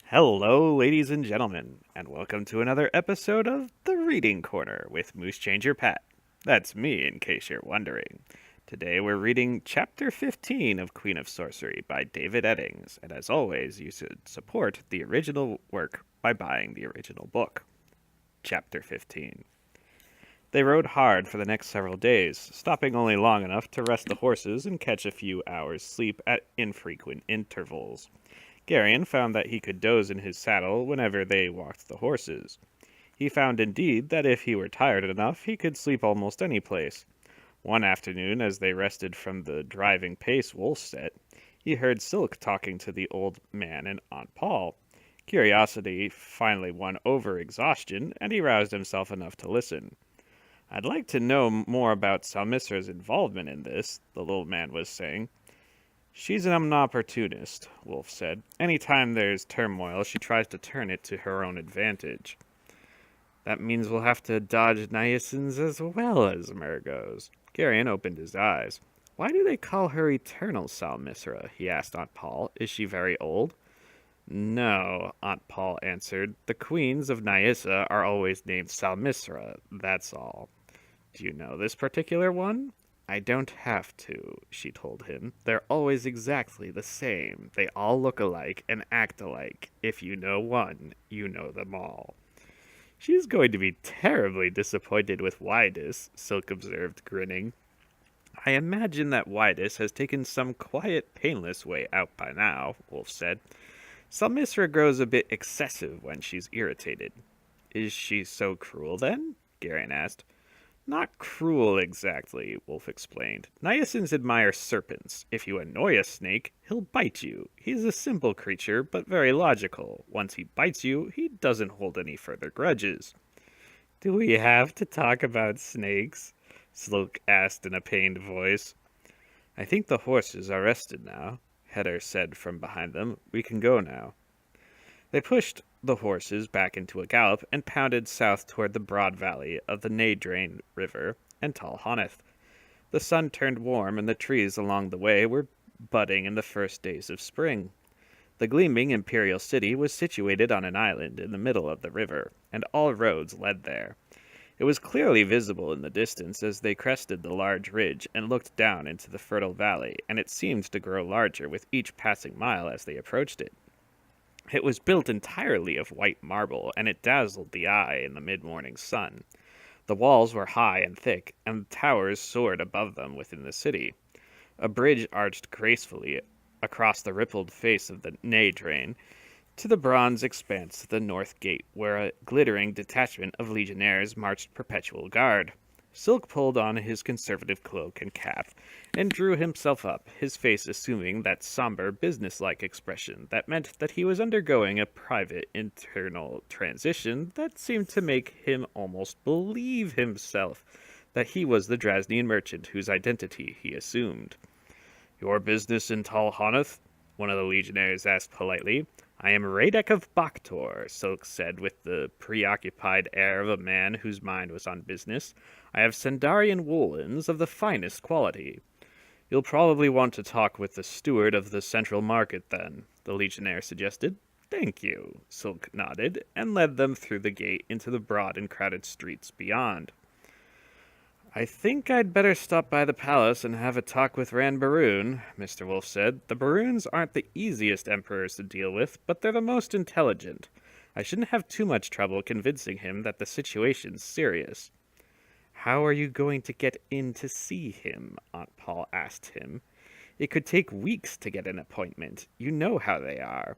Hello, ladies and gentlemen, and welcome to another episode of The Reading Corner with MooseChangerPat. That's me, in case you're wondering. Today we're reading Chapter 15 of Queen of Sorcery by David Eddings, and as always, you should support the original work by buying the original book. Chapter 15. They rode hard for the next several days, stopping only long enough to rest the horses and catch a few hours' sleep at infrequent intervals. Garion found that he could doze in his saddle whenever they walked the horses. He found indeed that if he were tired enough he could sleep almost any place. One afternoon, as they rested from the driving pace Wolf set, he heard Silk talking to the old man and Aunt Paul. Curiosity finally won over exhaustion, and he roused himself enough to listen. "I'd like to know more about Salmisra's involvement in this," the little man was saying. "She's an opportunist," Wolf said. "Any time there's turmoil, she tries to turn it to her own advantage." "That means we'll have to dodge Niacins as well as Murgos." Garion opened his eyes. "Why do they call her Eternal Salmisra?" he asked Aunt Paul. "Is she very old?" "No," Aunt Paul answered. "The queens of Nyissa are always named Salmisra, that's all." "Do you know this particular one?" "I don't have to," she told him. "They're always exactly the same. They all look alike and act alike. If you know one, you know them all." "She's going to be terribly disappointed with Widus," Silk observed, grinning. "I imagine that Widus has taken some quiet, painless way out by now," Wolf said. "Salmisra grows a bit excessive when she's irritated." "Is she so cruel, then?" Garen asked. "Not cruel exactly," Wolf explained. "Niacins admire serpents. If you annoy a snake, he'll bite you. He's a simple creature, but very logical. Once he bites you, he doesn't hold any further grudges." "Do we have to talk about snakes?" Silk asked in a pained voice. "I think the horses are rested now," Heder said from behind them. "We can go now." They pushed the horses back into a gallop and pounded south toward the broad valley of the Nadrain River and Tal Honeth. The sun turned warm, and the trees along the way were budding in the first days of spring. The gleaming imperial city was situated on an island in the middle of the river, and all roads led there. It was clearly visible in the distance as they crested the large ridge and looked down into the fertile valley, and it seemed to grow larger with each passing mile as they approached it. It was built entirely of white marble, and it dazzled the eye in the mid-morning sun. The walls were high and thick, and the towers soared above them within the city. A bridge arched gracefully across the rippled face of the Nadrain to the bronze expanse of the north gate, where a glittering detachment of legionnaires marched perpetual guard. Silk pulled on his conservative cloak and cap and drew himself up, his face assuming that somber, businesslike expression that meant that he was undergoing a private internal transition that seemed to make him almost believe himself that he was the Drasnian merchant whose identity he assumed. "Your business in Tal Honeth?" one of the legionnaires asked politely. "I am Radek of Baktor," Silk said with the preoccupied air of a man whose mind was on business. "I have Sendarian woolens of the finest quality." "You'll probably want to talk with the steward of the central market, then," the legionnaire suggested. "Thank you," Silk nodded, and led them through the gate into the broad and crowded streets beyond. "I think I'd better stop by the palace and have a talk with Ran Baroon," Mr. Wolf said. "The Baroons aren't the easiest emperors to deal with, but they're the most intelligent. I shouldn't have too much trouble convincing him that the situation's serious." "How are you going to get in to see him?" Aunt Paul asked him. "It could take weeks to get an appointment. You know how they are."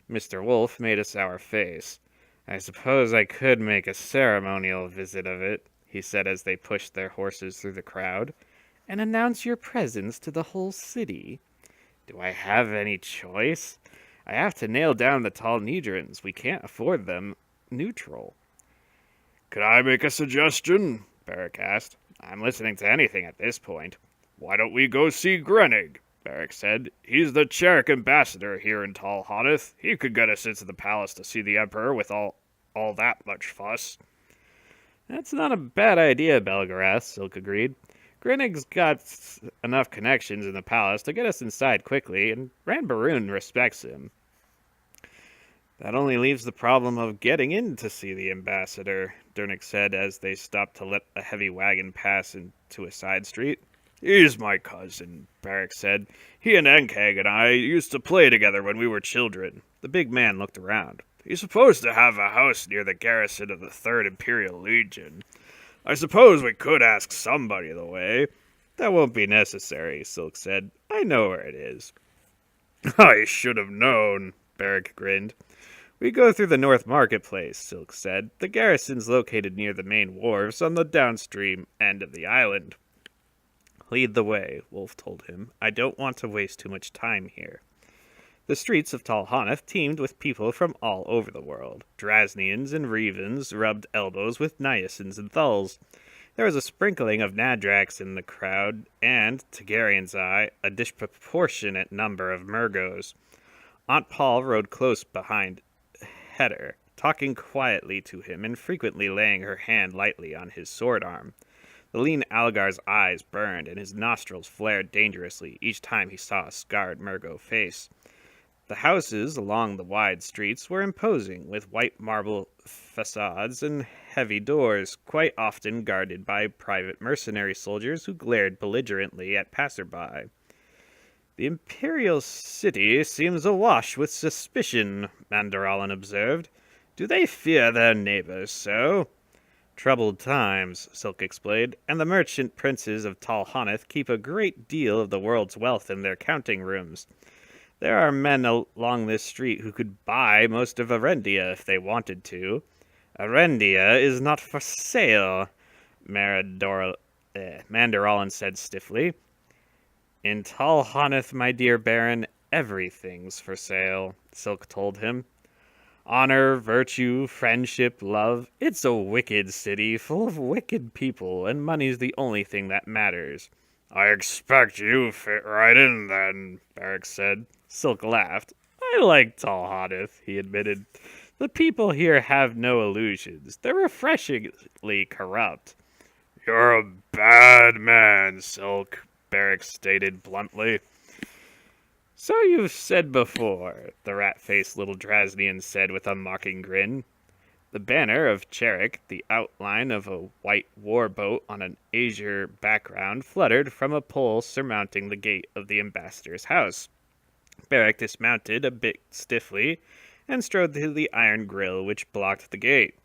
Mr. Wolf made a sour face. "I suppose I could make a ceremonial visit of it," he said as they pushed their horses through the crowd. "And announce your presence to the whole city." "Do I have any choice? I have to nail down the tall Nidrins. We can't afford them neutral." "Could I make a suggestion?" Beric asked. "I'm listening to anything at this point." "Why don't we go see Grenig?" Beric said. "He's the Cherrick ambassador here in Tal Honeth. He could get us into the palace to see the Emperor with all that much fuss." "That's not a bad idea, Belgarath," Silk agreed. "Grinig's got enough connections in the palace to get us inside quickly, and Ran Baroon respects him." That only leaves the problem of getting in to see the ambassador, Dernick said as they stopped to let a heavy wagon pass into a side street. He's my cousin, Barrack said. He and Enkeg and I used to play together when we were children. The big man looked around. He's supposed to have a house near the garrison of the 3rd Imperial Legion. I suppose we could ask somebody the way. That won't be necessary, Silk said. I know where it is. I should have known, Barrack grinned. We go through the North Marketplace, Silk said. The garrison's located near the main wharves on the downstream end of the island. Lead the way, Wolf told him. I don't want to waste too much time here. The streets of Talhaneth teemed with people from all over the world. Drasnians and Revans rubbed elbows with Niacins and Thulls. There was a sprinkling of Nadraks in the crowd, and, to Garion's eye, a disproportionate number of Murgos. Aunt Paul rode close behind Heder, talking quietly to him and frequently laying her hand lightly on his sword arm. The lean Algar's eyes burned and his nostrils flared dangerously each time he saw a scarred Murgo face. The houses along the wide streets were imposing, with white marble facades and heavy doors, quite often guarded by private mercenary soldiers who glared belligerently at passerby. The imperial city seems awash with suspicion, Mandaralan observed. Do they fear their neighbors so? Troubled times, Silk explained, and the merchant princes of Talhaneth keep a great deal of the world's wealth in their counting rooms. There are men along this street who could buy most of Arendia if they wanted to. Arendia is not for sale, Mandaralan said stiffly. In Talhaneth, my dear Baron, everything's for sale, Silk told him. Honor, virtue, friendship, love. It's a wicked city full of wicked people, and money's the only thing that matters. I expect you fit right in then, Barrack said. Silk laughed. I like Talhaneth, he admitted. The people here have no illusions. They're refreshingly corrupt. You're a bad man, Silk, Barrack stated bluntly. So you've said before, the rat-faced little Drasnian said with a mocking grin. The banner of Cherik, the outline of a white war boat on an azure background, fluttered from a pole surmounting the gate of the ambassador's house. Barrack dismounted a bit stiffly and strode to the iron grill which blocked the gate.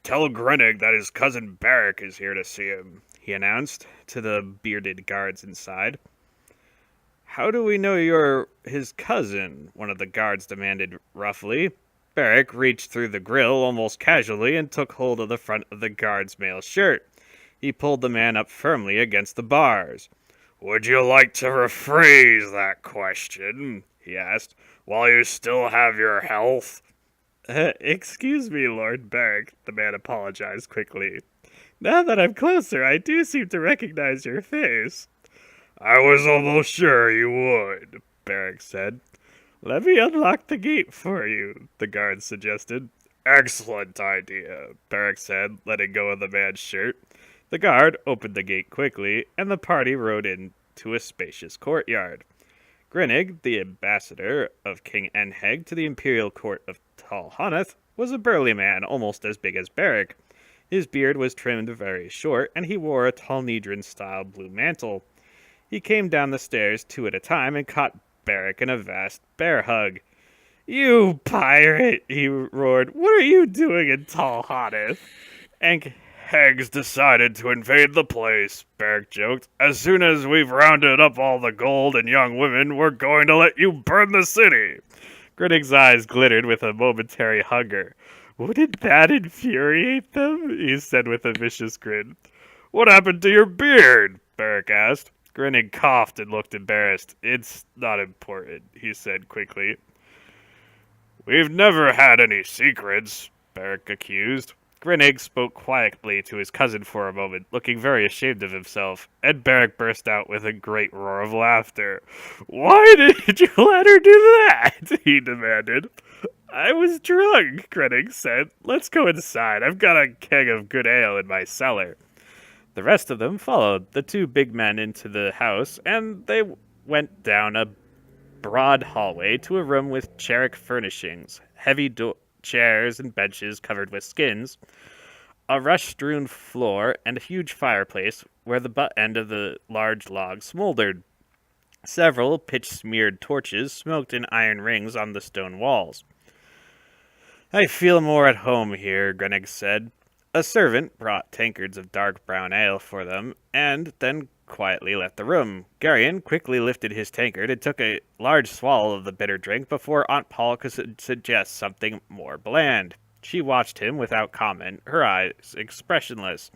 Tell Grenig that his cousin Barrack is here to see him, he announced to the bearded guards inside. How do we know you're his cousin? One of the guards demanded roughly. Barrack reached through the grill almost casually and took hold of the front of the guard's mail shirt. He pulled the man up firmly against the bars. Would you like to rephrase that question? He asked, while you still have your health? Excuse me, Lord Barrack, the man apologized quickly. Now that I'm closer, I do seem to recognize your face. I was almost sure you would, Barrack said. Let me unlock the gate for you, the guard suggested. Excellent idea, Barrack said, letting go of the man's shirt. The guard opened the gate quickly, and the party rode into a spacious courtyard. Grenig, the ambassador of King Enheg to the imperial court of Talhaneth, was a burly man almost as big as Barrack. His beard was trimmed very short, and he wore a Talnedran-style blue mantle. He came down the stairs 2 at a time and caught Barrack in a vast bear hug. You pirate, he roared. What are you doing in Talhaneth? Heg's decided to invade the place, Barrack joked. As soon as we've rounded up all the gold and young women, we're going to let you burn the city. Grinnick's eyes glittered with a momentary hunger. Wouldn't that infuriate them? He said with a vicious grin. What happened to your beard? Barrack asked. Grinnig coughed and looked embarrassed. It's not important, he said quickly. We've never had any secrets, Barrack accused. Grinnig spoke quietly to his cousin for a moment, looking very ashamed of himself, and Barrack burst out with a great roar of laughter. Why did you let her do that? He demanded. I was drunk, Grinnig said. Let's go inside. I've got a keg of good ale in my cellar. The rest of them followed the 2 big men into the house, and they went down a broad hallway to a room with Cherik furnishings. heavy chairs and benches covered with skins, a rush-strewn floor, and a huge fireplace where the butt end of the large log smoldered. Several pitch-smeared torches smoked in iron rings on the stone walls. "I feel more at home here," Grenig said. A servant brought tankards of dark brown ale for them, and then quietly left the room. Garion quickly lifted his tankard and took a large swallow of the bitter drink before Aunt Paul could suggest something more bland. She watched him without comment, her eyes expressionless.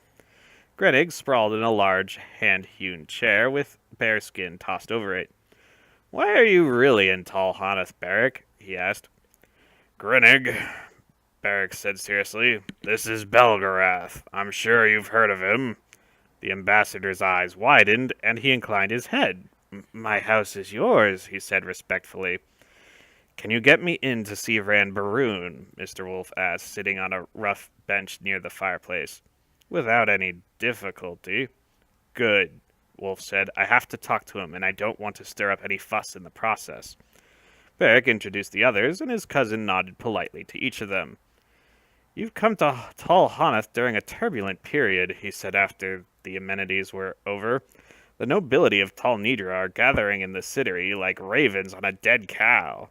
Grenig sprawled in a large, hand-hewn chair with bearskin tossed over it. "Why are you really in Tall Hanath, Beric?" he asked. "Grenig," Beric said seriously, "this is Belgarath. I'm sure you've heard of him." The ambassador's eyes widened, and he inclined his head. "My house is yours," he said respectfully. "Can you get me in to see Ran Baroon?" Mr. Wolf asked, sitting on a rough bench near the fireplace. "Without any difficulty." "Good," Wolf said. "I have to talk to him, and I don't want to stir up any fuss in the process." Beric introduced the others, and his cousin nodded politely to each of them. "You've come to Tall Hanath during a turbulent period," he said after the amenities were over. "The nobility of Tall Nidra are gathering in the city like ravens on a dead cow."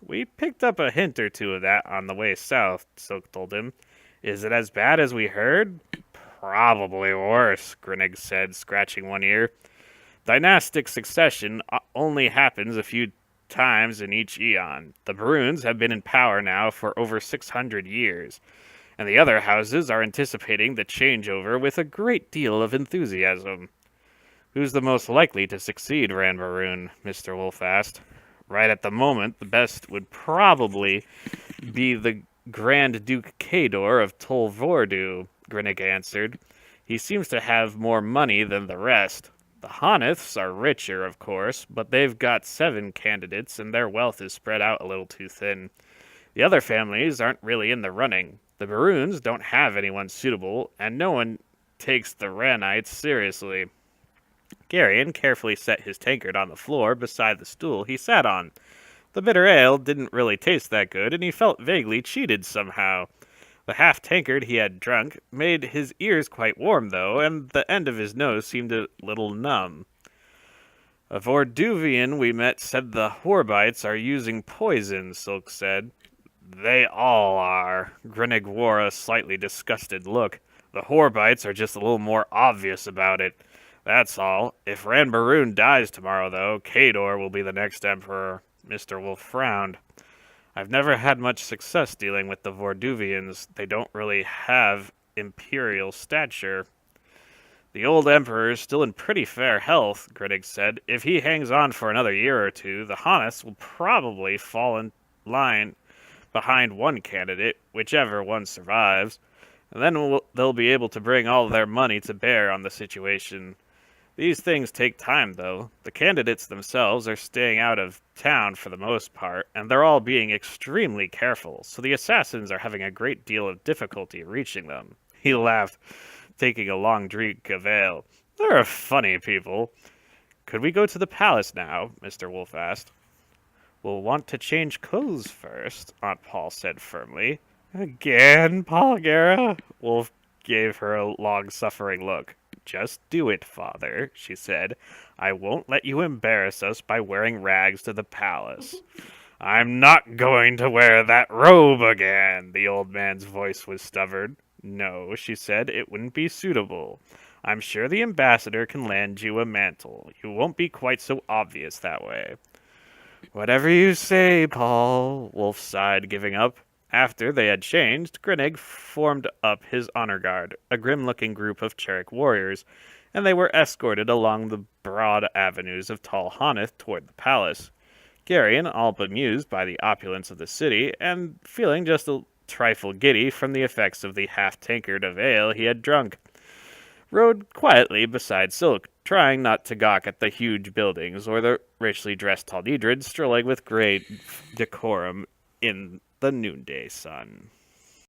"We picked up a hint or two of that on the way south," Silk told him. "Is it as bad as we heard?" "Probably worse," Grenig said, scratching one ear. "Dynastic succession only happens a few times in each eon. The Baroons have been in power now for over 600 years, and the other houses are anticipating the changeover with a great deal of enthusiasm." "Who's the most likely to succeed, Ran Baroon?" Mr. Wolf asked. "Right at the moment, the best would probably be the Grand Duke Kador of Tol Vordu," Grinnig answered. "He seems to have more money than the rest. The Hanaths are richer, of course, but they've got 7 candidates, and their wealth is spread out a little too thin. The other families aren't really in the running. The Baroons don't have anyone suitable, and no one takes the Ranites seriously." Garion carefully set his tankard on the floor beside the stool he sat on. The bitter ale didn't really taste that good, and he felt vaguely cheated somehow. The half-tankard he had drunk made his ears quite warm, though, and the end of his nose seemed a little numb. "A Vorduvian we met said the Horbites are using poison," Silk said. "They all are." Grinnig wore a slightly disgusted look. "The Horbites are just a little more obvious about it. That's all. If Ran Baroon dies tomorrow, though, Kador will be the next emperor." Mr. Wolf frowned. "I've never had much success dealing with the Vorduvians. They don't really have imperial stature." "The old emperor is still in pretty fair health," Grinnig said. "If he hangs on for another year or two, the Hanaths will probably fall in line behind one candidate, whichever one survives, and then they'll be able to bring all their money to bear on the situation. These things take time, though. The candidates themselves are staying out of town for the most part, and they're all being extremely careful, so the assassins are having a great deal of difficulty reaching them." He laughed, taking a long drink of ale. "They're funny people." "Could we go to the palace now?" Mr. Wolf asked. "We'll want to change clothes first," Aunt Paul said firmly. "Again, Palgera?" Wolf gave her a long-suffering look. "Just do it, Father," she said. "I won't let you embarrass us by wearing rags to the palace." "I'm not going to wear that robe again." The old man's voice was stubborn. "No," she said, "it wouldn't be suitable. I'm sure the ambassador can lend you a mantle. You won't be quite so obvious that way." "Whatever you say, Paul," Wolf sighed, giving up. After they had changed, Grinnig formed up his honor guard, a grim-looking group of Cherik warriors, and they were escorted along the broad avenues of Tall Hanath toward the palace. Garion, all bemused by the opulence of the city, and feeling just a trifle giddy from the effects of the half-tankard of ale he had drunk, rode quietly beside Silk, trying not to gawk at the huge buildings or the richly dressed Talnidrids strolling with great decorum in the noonday sun.